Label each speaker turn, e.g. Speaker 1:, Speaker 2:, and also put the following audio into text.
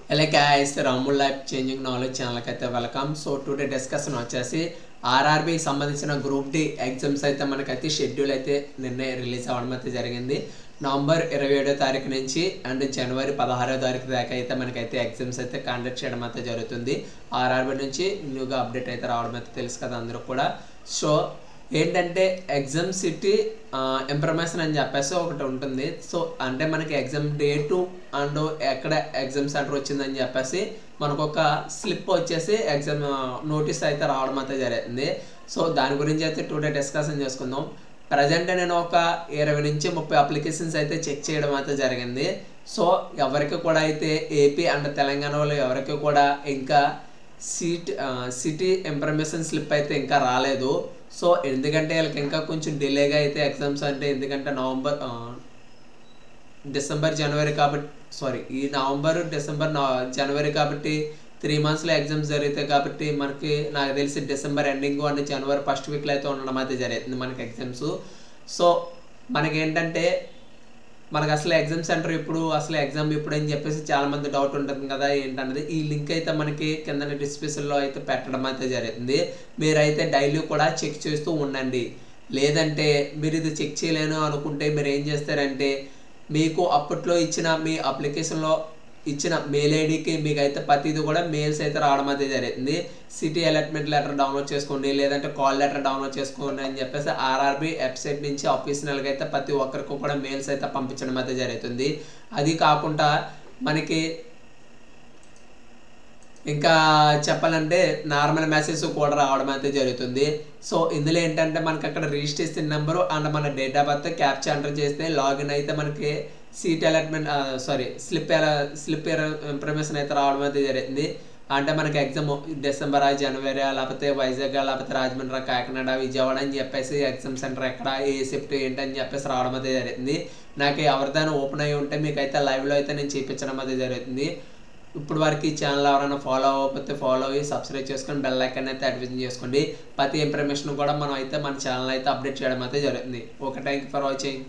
Speaker 1: Hello guys, Ramul Life Changing Knowledge channel ki aithe welcome. So today discussion vachesi RRB సంబంధించిన group D exams అయితే మనకైతే schedule అయితే నిన్నే release అవ్వడం అయితే జరిగింది. నవంబర్ 27వ తారీఖు నుంచి అండ్ జనవరి 16వ తారీఖు దాకా అయితే మనకైతే ఎగ్జామ్స్ అయితే కండక్ట్ చేయడం అయితే జరుగుతుంది. RRB నుంచి న్యూగా అప్డేట్ అయితే రావడం అయితే తెలుసు కదా అందరూ కూడా. సో ఏంటంటే ఎగ్జామ్ సిటీ ఇన్ఫర్మేషన్ అని చెప్పేసి ఒకటి ఉంటుంది. సో అంటే మనకి ఎగ్జామ్ డేటు అండ్ ఎక్కడ ఎగ్జామ్ సెంటర్ వచ్చిందని చెప్పేసి మనకు ఒక స్లిప్ వచ్చేసి ఎగ్జామ్ నోటీస్ అయితే రావడం అయితే జరుగుతుంది. సో దాని గురించి అయితే టుడే డిస్కషన్ చేసుకుందాం. ప్రజెంట్ నేను ఒక 20 నుంచి 30 అప్లికేషన్స్ అయితే చెక్ చేయడం అయితే జరిగింది. సో ఎవరికి కూడా అయితే ఏపీ అండ్ తెలంగాణలో ఎవరికి కూడా ఇంకా సిటీ ఇన్ఫర్మేషన్ స్లిప్ అయితే ఇంకా రాలేదు. సో ఎందుకంటే వీళ్ళకి ఇంకా కొంచెం డిలేగా అయితే ఎగ్జామ్స్ అంటే ఎందుకంటే డిసెంబర్ జనవరి కాబట్టి ఈ నవంబర్ డిసెంబర్ జనవరి కాబట్టి 3 monthsలో ఎగ్జామ్స్ జరుగుతాయి కాబట్టి మనకి నాకు తెలిసి December ending and January first వీక్లో అయితే ఉండడం అయితే జరుగుతుంది మనకి ఎగ్జామ్స్. సో మనకేంటంటే మనకు అసలు ఎగ్జామ్ సెంటర్ ఇప్పుడు అసలు ఎగ్జామ్ ఇప్పుడు అని చెప్పేసి చాలామంది డౌట్ ఉంటుంది కదా ఏంటన్నది. ఈ లింక్ అయితే మనకి కింద డిస్క్రిప్షన్లో అయితే పెట్టడం అయితే జరుగుతుంది. మీరైతే డైలీ కూడా చెక్ చేస్తూ ఉండండి. లేదంటే మీరు ఇది చెక్ చేయలేను అనుకుంటే మీరు ఏం చేస్తారంటే మీకు అప్పట్లో ఇచ్చిన మీ అప్లికేషన్లో ఇచ్చిన మెయిల్ ఐడికి మీకు అయితే ప్రతిదీ కూడా మెయిల్స్ అయితే రావడం అయితే జరుగుతుంది. సిటీ అలాట్మెంట్ లెటర్ డౌన్లోడ్ చేసుకోండి, లేదంటే కాల్ లెటర్ డౌన్లోడ్ చేసుకోండి అని చెప్పేసి ఆర్ఆర్బి వెబ్సైట్ నుంచి ఆఫీషియల్గా అయితే ప్రతి ఒక్కరికి కూడా మెయిల్స్ అయితే పంపించడం అయితే జరుగుతుంది. అది కాకుండా మనకి ఇంకా చెప్పాలంటే నార్మల్ మెసేజ్ కూడా రావడం అయితే జరుగుతుంది. సో ఇందులో ఏంటంటే మనకి అక్కడ రిజిస్ట్రేషన్ నెంబరు అండ్ మన date of birth captcha enter చేస్తే లాగిన్ అయితే మనకి సీట్ అలాట్మెంట్ స్లిప్ ఇన్ఫర్మేషన్ అయితే రావడం అయితే జరుగుతుంది. అంటే మనకి ఎగ్జామ్ డిసెంబర్ జనవరి లేకపోతే వైజాగ్ లేకపోతే రాజమండ్రి కాకినాడ విజయవాడ అని చెప్పేసి ఎగ్జామ్ సెంటర్ ఎక్కడ ఏ షిఫ్ట్ ఏంటి అని చెప్పేసి రావడం అయితే జరుగుతుంది. నాకు ఎవరిదైనా ఓపెన్ అయ్యి ఉంటే మీకు అయితే లైవ్లో అయితే నేను చూపించడం అయితే జరుగుతుంది. ఇప్పుడు వరకు ఈ ఛానల్ ఎవరైనా ఫాలో అవ్వకపోతే ఫాలో అయ్యి సబ్స్క్రైబ్ చేసుకొని బెల్ ఐకాన్ అయితే యాక్టివేట్ చేసుకోండి. ప్రతి ఇన్ఫర్మేషన్ కూడా మనం అయితే మన ఛానల్ అయితే అప్డేట్ చేయడం అయితే జరుగుతుంది. Okay, thank you for watching.